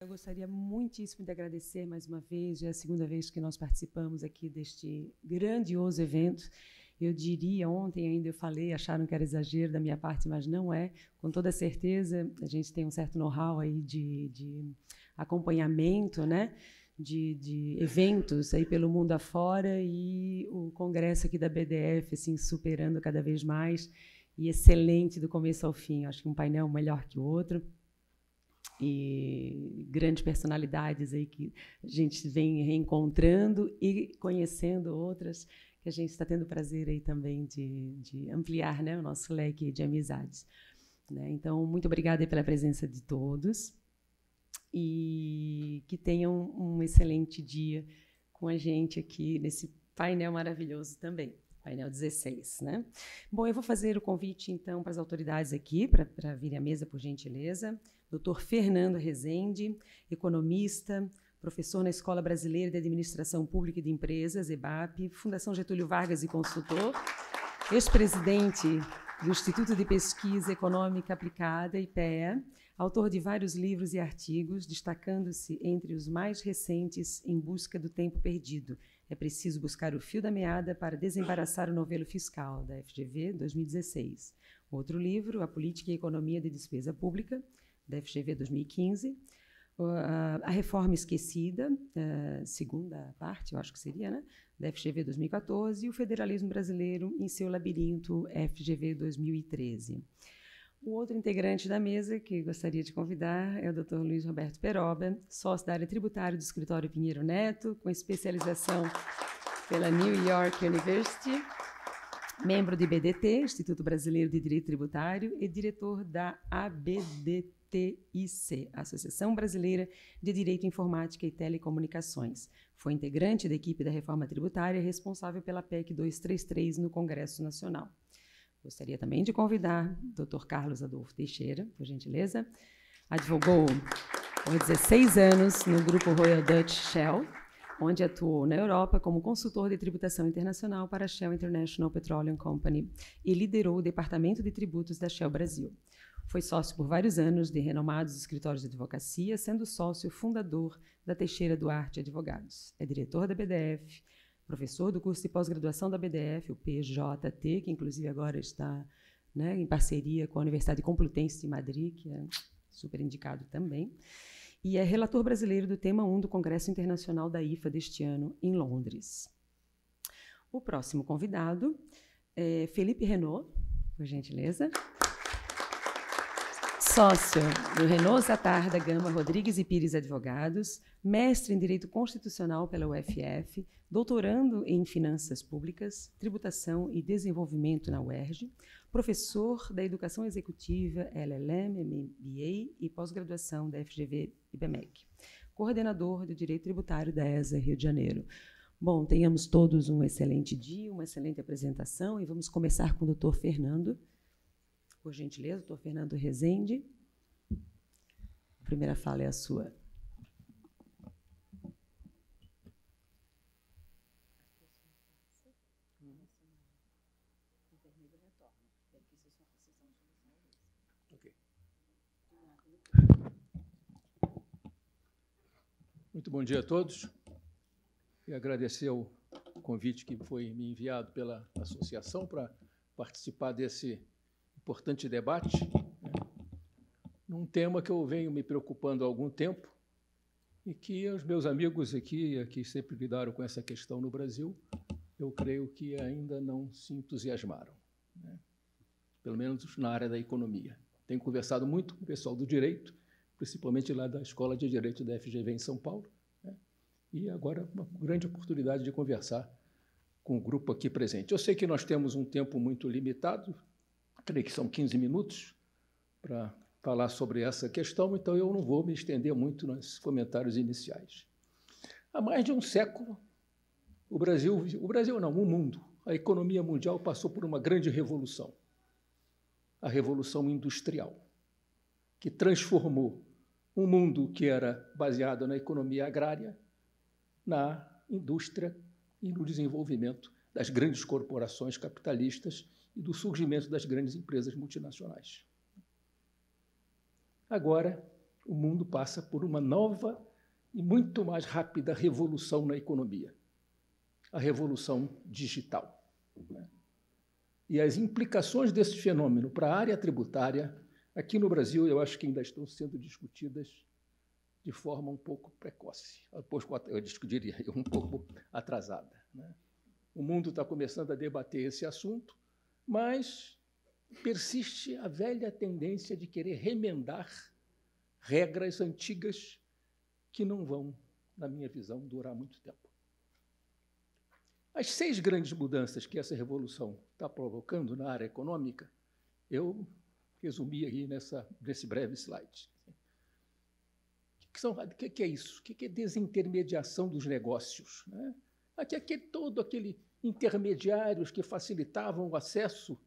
Eu gostaria muitíssimo de agradecer mais uma vez, é a segunda vez que nós participamos aqui deste grandioso evento. Eu diria, ontem ainda eu falei, acharam que era exagero da minha parte, mas não é. Com toda certeza, a gente tem um certo know-how aí de acompanhamento, né? De eventos aí pelo mundo afora, e o congresso aqui da BDF assim, superando cada vez mais, e excelente do começo ao fim. Acho que um painel melhor que o outro, e grandes personalidades aí que a gente vem reencontrando e conhecendo outras que a gente está tendo prazer aí também de ampliar, né, o nosso leque de amizades, né? Então, muito obrigada aí pela presença de todos e que tenham um excelente dia com a gente aqui nesse painel maravilhoso também. Painel 16, né? Bom, eu vou fazer o convite, então, para as autoridades aqui, para virem à mesa, por gentileza. Dr. Fernando Rezende, economista, professor na Escola Brasileira de Administração Pública e de Empresas, EBAP, Fundação Getúlio Vargas e consultor, ex-presidente do Instituto de Pesquisa Econômica Aplicada, IPEA, autor de vários livros e artigos, destacando-se entre os mais recentes Em Busca do Tempo Perdido. É preciso buscar o fio da meada para desembaraçar o novelo fiscal, da FGV, 2016. Outro livro, A Política e Economia de Despesa Pública, da FGV, 2015. A Reforma Esquecida, segunda parte, eu acho que seria, né? Da FGV, 2014. E o Federalismo Brasileiro em seu Labirinto, FGV, 2013. O outro integrante da mesa que gostaria de convidar é o Dr. Luiz Roberto Peroba, sócio da área tributária do Escritório Pinheiro Neto, com especialização pela New York University, membro do IBDT, Instituto Brasileiro de Direito Tributário, e diretor da ABDTIC, Associação Brasileira de Direito Informática e Telecomunicações. Foi integrante da equipe da Reforma Tributária, responsável pela PEC 233 no Congresso Nacional. Gostaria também de convidar o Dr. Carlos Adolfo Teixeira, por gentileza. Advogou por 16 anos no grupo Royal Dutch Shell, onde atuou na Europa como consultor de tributação internacional para a Shell International Petroleum Company e liderou o departamento de tributos da Shell Brasil. Foi sócio por vários anos de renomados escritórios de advocacia, sendo sócio fundador da Teixeira Duarte Advogados. É diretor da BDF, professor do curso de pós-graduação da BDF, o PJT, que inclusive agora está, né, em parceria com a Universidade Complutense de Madrid, que é super indicado também, e é relator brasileiro do tema 1 do Congresso Internacional da IFA deste ano, em Londres. O próximo convidado é Felipe Renaud, por gentileza. Sócio do Renaud Zatarda Gama Rodrigues e Pires Advogados, mestre em Direito Constitucional pela UFF, doutorando em Finanças Públicas, Tributação e Desenvolvimento na UERJ, professor da Educação Executiva, LLM, MBA e pós-graduação da FGV e BMEC, coordenador do Direito Tributário da ESA Rio de Janeiro. Bom, tenhamos todos um excelente dia, uma excelente apresentação, e vamos começar com o Dr. Fernando. Por gentileza, Dr. Fernando Rezende. A primeira fala é a sua. Okay. Muito bom dia a todos. E agradecer o convite que foi me enviado pela associação para participar desse importante debate, né, num tema que eu venho me preocupando há algum tempo e que os meus amigos aqui sempre lidaram com essa questão no Brasil, eu creio que ainda não se entusiasmaram, né, pelo menos na área da economia. Tenho conversado muito com o pessoal do direito, principalmente lá da Escola de Direito da FGV em São Paulo, né, e agora uma grande oportunidade de conversar com o grupo aqui presente. Eu sei que nós temos um tempo muito limitado, creio que são 15 minutos para falar sobre essa questão, então eu não vou me estender muito nos comentários iniciais. Há mais de um século, o mundo, a economia mundial passou por uma grande revolução, a Revolução Industrial, que transformou um mundo que era baseado na economia agrária, na indústria e no desenvolvimento das grandes corporações capitalistas e do surgimento das grandes empresas multinacionais. Agora, o mundo passa por uma nova e muito mais rápida revolução na economia, a revolução digital. E as implicações desse fenômeno para a área tributária, aqui no Brasil, eu acho que ainda estão sendo discutidas de forma um pouco precoce, eu diria, um pouco atrasada. O mundo está começando a debater esse assunto, mas persiste a velha tendência de querer remendar regras antigas que não vão, na minha visão, durar muito tempo. As 6 grandes mudanças que essa revolução está provocando na área econômica, eu resumi aí nesse breve slide. O que é isso? O que é desintermediação dos negócios? Todo aquele intermediários que facilitavam o acesso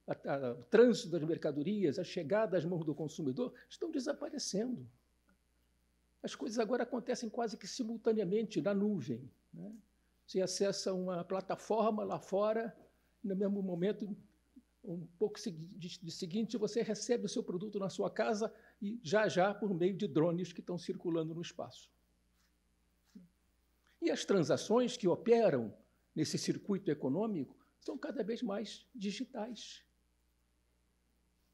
o trânsito das mercadorias, a chegada às mãos do consumidor, estão desaparecendo. As coisas agora acontecem quase que simultaneamente na nuvem. Você acessa uma plataforma lá fora, no mesmo momento, um pouco de seguinte, você recebe o seu produto na sua casa e já por meio de drones que estão circulando no espaço. E as transações que operam nesse circuito econômico são cada vez mais digitais.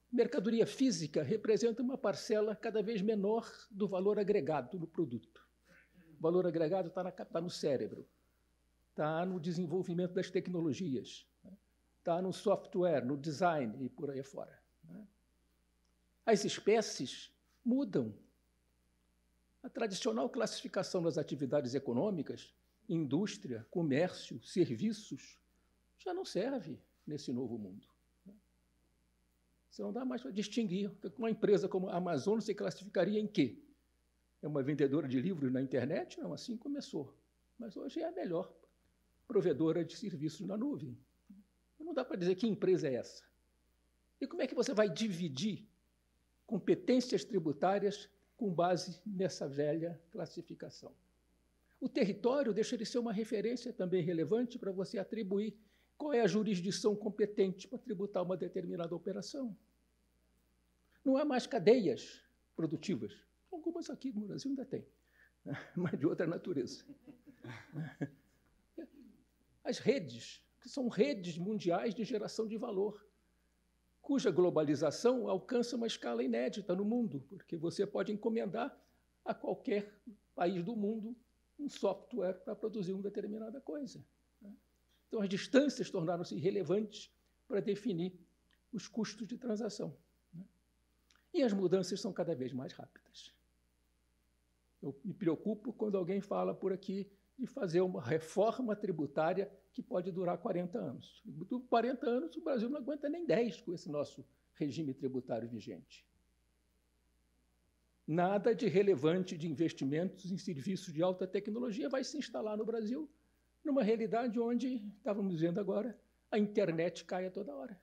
Mercadoria física representa uma parcela cada vez menor do valor agregado do produto. O valor agregado está no cérebro, está no desenvolvimento das tecnologias, está no software, no design e por aí fora. As espécies mudam. A tradicional classificação das atividades econômicas, indústria, comércio, serviços, já não serve nesse novo mundo. Você não dá mais para distinguir. Uma empresa como a Amazon se classificaria em quê? É uma vendedora de livros na internet? Não, assim começou. Mas hoje é a melhor provedora de serviços na nuvem. Não dá para dizer que empresa é essa. E como é que você vai dividir competências tributárias com base nessa velha classificação? O território deixa de ser uma referência também relevante para você atribuir qual é a jurisdição competente para tributar uma determinada operação. Não há mais cadeias produtivas. Algumas aqui no Brasil ainda tem, mas de outra natureza. As redes, que são redes mundiais de geração de valor, cuja globalização alcança uma escala inédita no mundo, porque você pode encomendar a qualquer país do mundo um software para produzir uma determinada coisa. Então, as distâncias tornaram-se irrelevantes para definir os custos de transação. E as mudanças são cada vez mais rápidas. Eu me preocupo quando alguém fala por aqui de fazer uma reforma tributária que pode durar 40 anos. Por 40 anos, o Brasil não aguenta nem 10 com esse nosso regime tributário vigente. Nada de relevante de investimentos em serviços de alta tecnologia vai se instalar no Brasil, numa realidade onde, estávamos vendo agora, a internet cai a toda hora.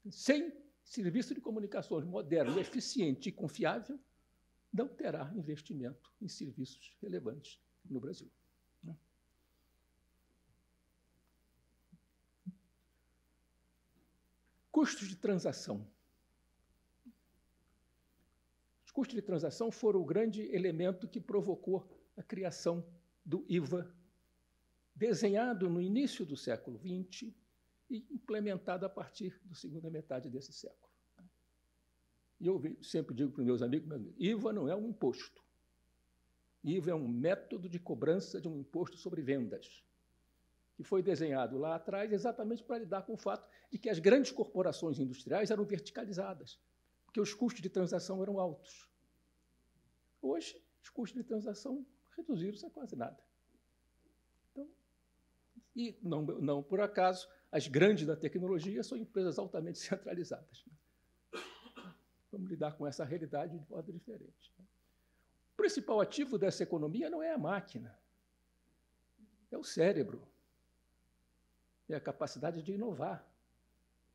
Sem serviço de comunicações moderno, eficiente e confiável, não terá investimento em serviços relevantes no Brasil. Custos de transação. Os custos de transação foram o grande elemento que provocou a criação do IVA, desenhado no início do século XX e implementado a partir da segunda metade desse século. E eu sempre digo para os meus amigos, IVA não é um imposto. IVA é um método de cobrança de um imposto sobre vendas, que foi desenhado lá atrás exatamente para lidar com o fato de que as grandes corporações industriais eram verticalizadas, porque os custos de transação eram altos. Hoje, os custos de transação reduziram-se a quase nada. Então, e não por acaso, as grandes da tecnologia são empresas altamente centralizadas. Vamos lidar com essa realidade de modo diferente. O principal ativo dessa economia não é a máquina, é o cérebro, é a capacidade de inovar,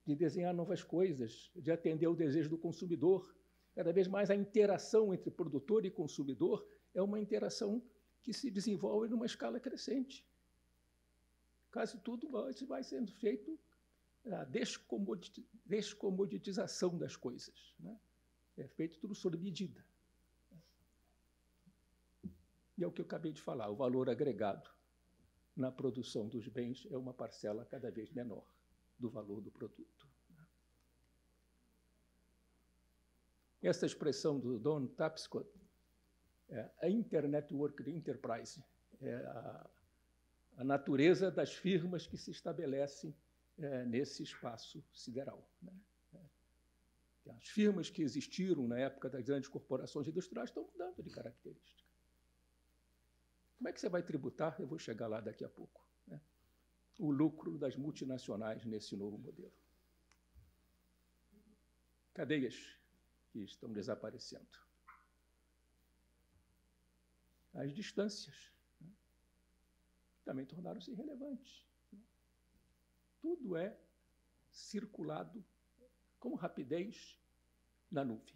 de desenhar novas coisas, de atender ao desejo do consumidor. Cada vez mais a interação entre produtor e consumidor é uma interação que se desenvolve numa escala crescente. Quase tudo vai sendo feito a descomoditização das coisas. É feito tudo sob medida. E é o que eu acabei de falar, o valor agregado na produção dos bens é uma parcela cada vez menor do valor do produto. Essa expressão do Don Tapscott, a Internetwork Enterprise, é a natureza das firmas que se estabelecem nesse espaço sideral. Né? As firmas que existiram na época das grandes corporações industriais estão mudando de característica. Como é que você vai tributar? Eu vou chegar lá daqui a pouco. Né? O lucro das multinacionais nesse novo modelo. Cadeias que estão desaparecendo. As distâncias, né, também tornaram-se irrelevantes. Né? Tudo é circulado com rapidez na nuvem.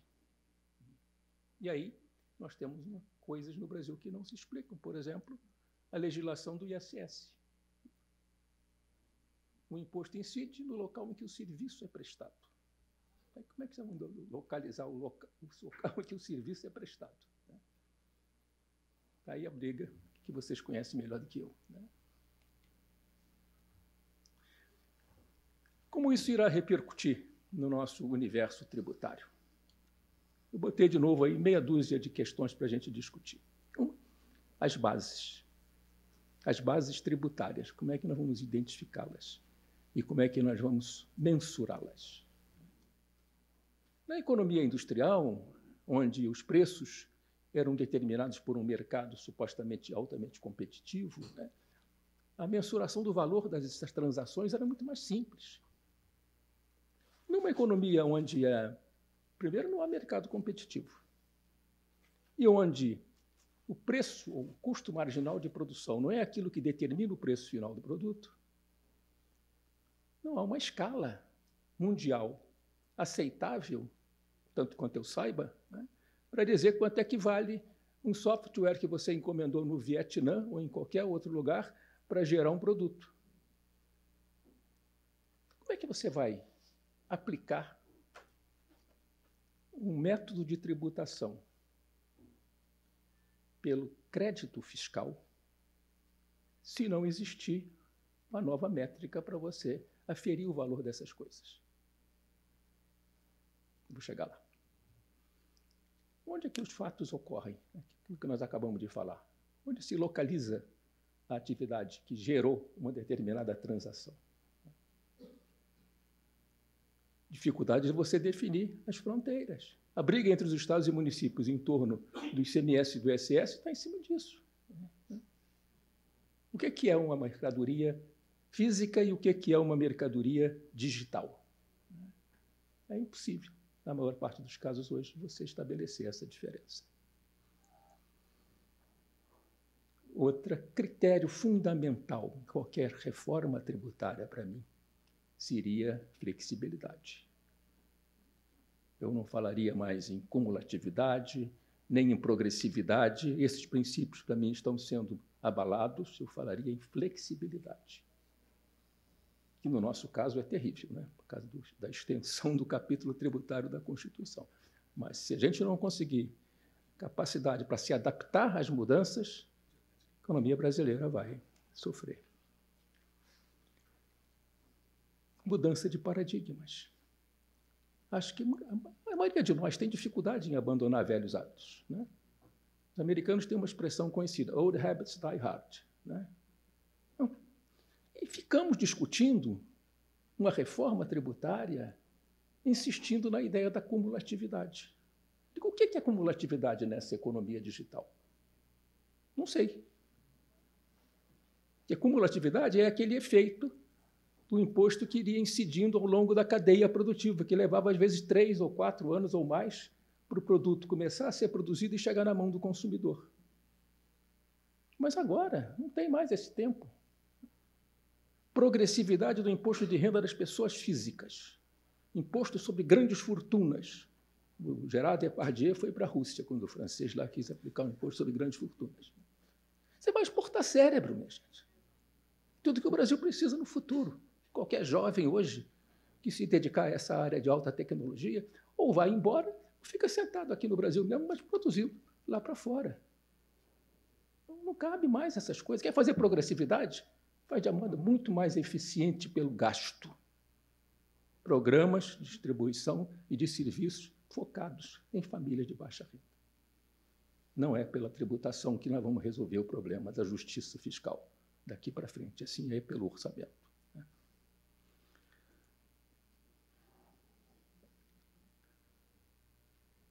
E aí nós temos coisas no Brasil que não se explicam. Por exemplo, a legislação do ISS. O imposto incide no local em que o serviço é prestado. Como é que você vai localizar o local em que o serviço é prestado? Está aí a briga que vocês conhecem melhor do que eu. Né? Como isso irá repercutir no nosso universo tributário? Eu botei de novo aí meia dúzia de questões para a gente discutir. As bases. As bases tributárias. Como é que nós vamos identificá-las? E como é que nós vamos mensurá-las? Na economia industrial, onde os preços eram determinados por um mercado supostamente altamente competitivo, né, a mensuração do valor dessas transações era muito mais simples. Numa economia onde, primeiro, não há mercado competitivo, e onde o preço, ou o custo marginal de produção, não é aquilo que determina o preço final do produto, não há uma escala mundial aceitável, tanto quanto eu saiba, né, para dizer quanto é que vale um software que você encomendou no Vietnã ou em qualquer outro lugar para gerar um produto. Como é que você vai aplicar um método de tributação pelo crédito fiscal se não existir uma nova métrica para você aferir o valor dessas coisas? Vou chegar lá. Onde é que os fatos ocorrem? Aquilo que nós acabamos de falar. Onde se localiza a atividade que gerou uma determinada transação? Dificuldade de você definir as fronteiras. A briga entre os estados e municípios em torno do ICMS e do ISS está em cima disso. O que é uma mercadoria física e o que é uma mercadoria digital? É impossível, na maior parte dos casos hoje, você estabelecer essa diferença. Outro critério fundamental em qualquer reforma tributária, para mim, seria flexibilidade. Eu não falaria mais em cumulatividade, nem em progressividade. Esses princípios, para mim, estão sendo abalados. Eu falaria em flexibilidade, que, no nosso caso, é terrível, né? Por causa da extensão do capítulo tributário da Constituição. Mas, se a gente não conseguir capacidade para se adaptar às mudanças, a economia brasileira vai sofrer. Mudança de paradigmas. Acho que a maioria de nós tem dificuldade em abandonar velhos hábitos, né? Os americanos têm uma expressão conhecida, old habits die hard, né? E ficamos discutindo uma reforma tributária insistindo na ideia da cumulatividade. Digo, o que é cumulatividade nessa economia digital? Não sei. Porque cumulatividade é aquele efeito do imposto que iria incidindo ao longo da cadeia produtiva, que levava, às vezes, 3 ou 4 anos ou mais para o produto começar a ser produzido e chegar na mão do consumidor. Mas agora não tem mais esse tempo. Progressividade do imposto de renda das pessoas físicas. Imposto sobre grandes fortunas. O Gerard Depardieu foi para a Rússia, quando o francês lá quis aplicar um imposto sobre grandes fortunas. Você vai exportar cérebro, minha gente. Tudo que o Brasil precisa no futuro. Qualquer jovem hoje que se dedicar a essa área de alta tecnologia, ou vai embora, Fica sentado aqui no Brasil mesmo, mas produzindo lá para fora. Não cabe mais essas coisas. Quer fazer progressividade? Faz de modo muito mais eficiente pelo gasto. Programas de distribuição e de serviços focados em famílias de baixa renda. Não é pela tributação que nós vamos resolver o problema da justiça fiscal daqui para frente, assim é pelo orçamento.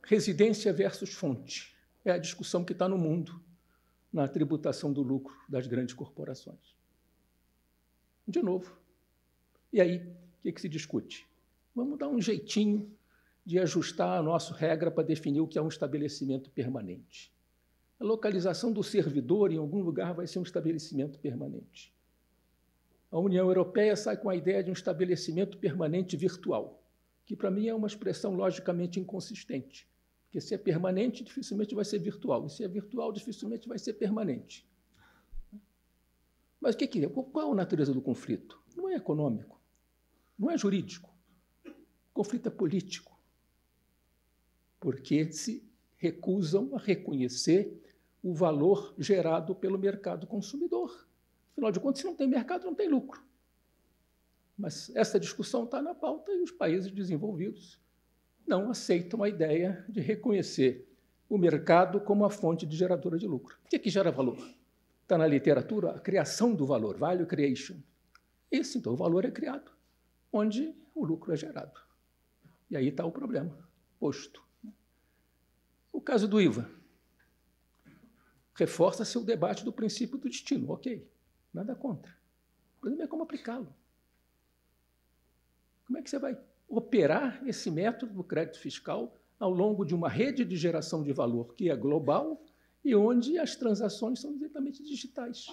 Residência versus fonte. É a discussão que está no mundo na tributação do lucro das grandes corporações. De novo. E aí, o que se discute? Vamos dar um jeitinho de ajustar a nossa regra para definir o que é um estabelecimento permanente. A localização do servidor em algum lugar vai ser um estabelecimento permanente. A União Europeia sai com a ideia de um estabelecimento permanente virtual, que para mim é uma expressão logicamente inconsistente. Porque se é permanente, dificilmente vai ser virtual. E se é virtual, dificilmente vai ser permanente. Mas o que é? Qual é a natureza do conflito? Não é econômico, não é jurídico. O conflito é político. Porque se recusam a reconhecer o valor gerado pelo mercado consumidor. Afinal de contas, se não tem mercado, não tem lucro. Mas essa discussão está na pauta e os países desenvolvidos não aceitam a ideia de reconhecer o mercado como a fonte de geradora de lucro. O que é que gera valor? Está na literatura a criação do valor, value creation. Esse, então, o valor é criado, onde o lucro é gerado. E aí está o problema, posto. O caso do IVA. Reforça-se o debate do princípio do destino. Ok, nada contra. O problema é como aplicá-lo. Como é que você vai operar esse método do crédito fiscal ao longo de uma rede de geração de valor que é global e onde as transações são diretamente digitais?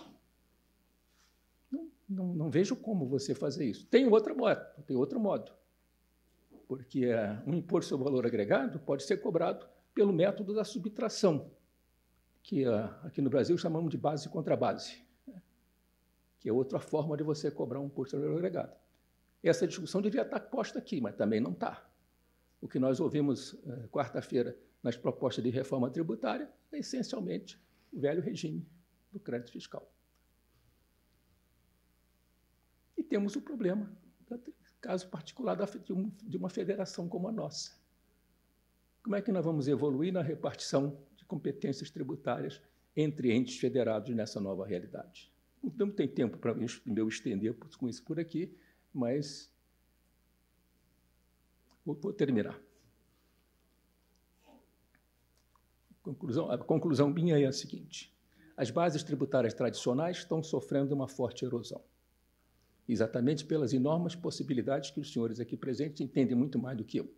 Não vejo como você fazer isso. Tem outro modo. Porque um imposto sobre valor agregado pode ser cobrado pelo método da subtração, que aqui no Brasil chamamos de base contra base, que é outra forma de você cobrar um imposto sobre valor agregado. Essa discussão devia estar posta aqui, mas também não está. O que nós ouvimos quarta-feira nas propostas de reforma tributária é, essencialmente, o velho regime do crédito fiscal. E temos o problema, caso particular de uma federação como a nossa. Como é que nós vamos evoluir na repartição de competências tributárias entre entes federados nessa nova realidade? Não tem tempo para eu estender com isso por aqui, mas vou terminar. A conclusão minha é a seguinte: as bases tributárias tradicionais estão sofrendo uma forte erosão, exatamente pelas enormes possibilidades que os senhores aqui presentes entendem muito mais do que eu,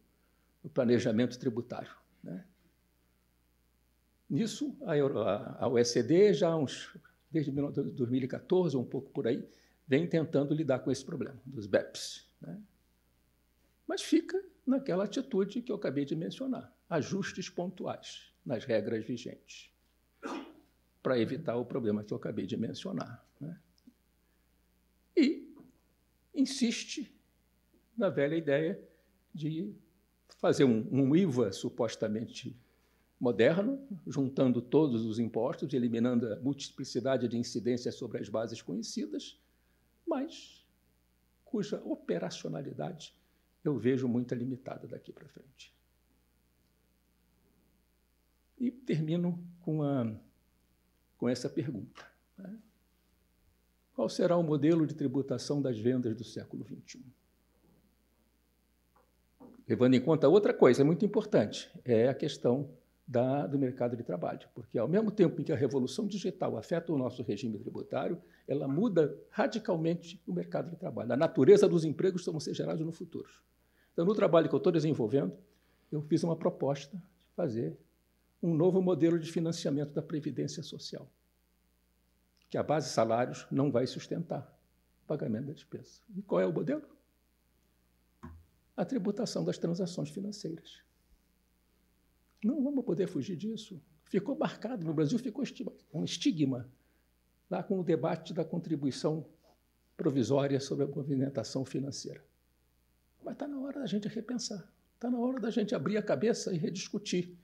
no planejamento tributário. Nisso, a OECD, desde 2014, ou um pouco por aí, vem tentando lidar com esse problema, dos BEPS. Mas fica naquela atitude que eu acabei de mencionar, ajustes pontuais nas regras vigentes, para evitar o problema que eu acabei de mencionar. E insiste na velha ideia de fazer um IVA supostamente moderno, juntando todos os impostos, eliminando a multiplicidade de incidências sobre as bases conhecidas, mas cuja operacionalidade eu vejo muito limitada daqui para frente. E termino com essa pergunta. Qual será o modelo de tributação das vendas do século XXI? Levando em conta outra coisa muito importante, é a questão do mercado de trabalho, porque, ao mesmo tempo em que a revolução digital afeta o nosso regime tributário, ela muda radicalmente o mercado de trabalho. A natureza dos empregos vão ser gerados no futuro. Então, no trabalho que eu estou desenvolvendo, eu fiz uma proposta de fazer um novo modelo de financiamento da Previdência Social, que a base de salários não vai sustentar o pagamento da despesa. E qual é o modelo? A tributação das transações financeiras. Não vamos poder fugir disso. Ficou marcado, no Brasil ficou um estigma, lá com o debate da contribuição provisória sobre a movimentação financeira. Mas está na hora da gente repensar. Está na hora da gente abrir a cabeça e rediscutir.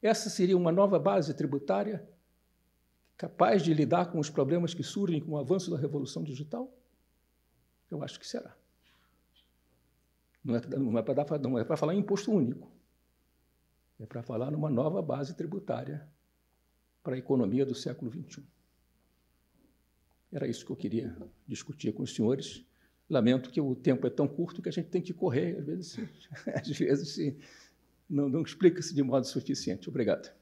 Essa seria uma nova base tributária capaz de lidar com os problemas que surgem com o avanço da revolução digital? Eu acho que será. Não é para falar em imposto único. É para falar numa nova base tributária para a economia do século XXI. Era isso que eu queria discutir com os senhores. Lamento que o tempo é tão curto que a gente tem que correr, às vezes não explica-se de modo suficiente. Obrigado.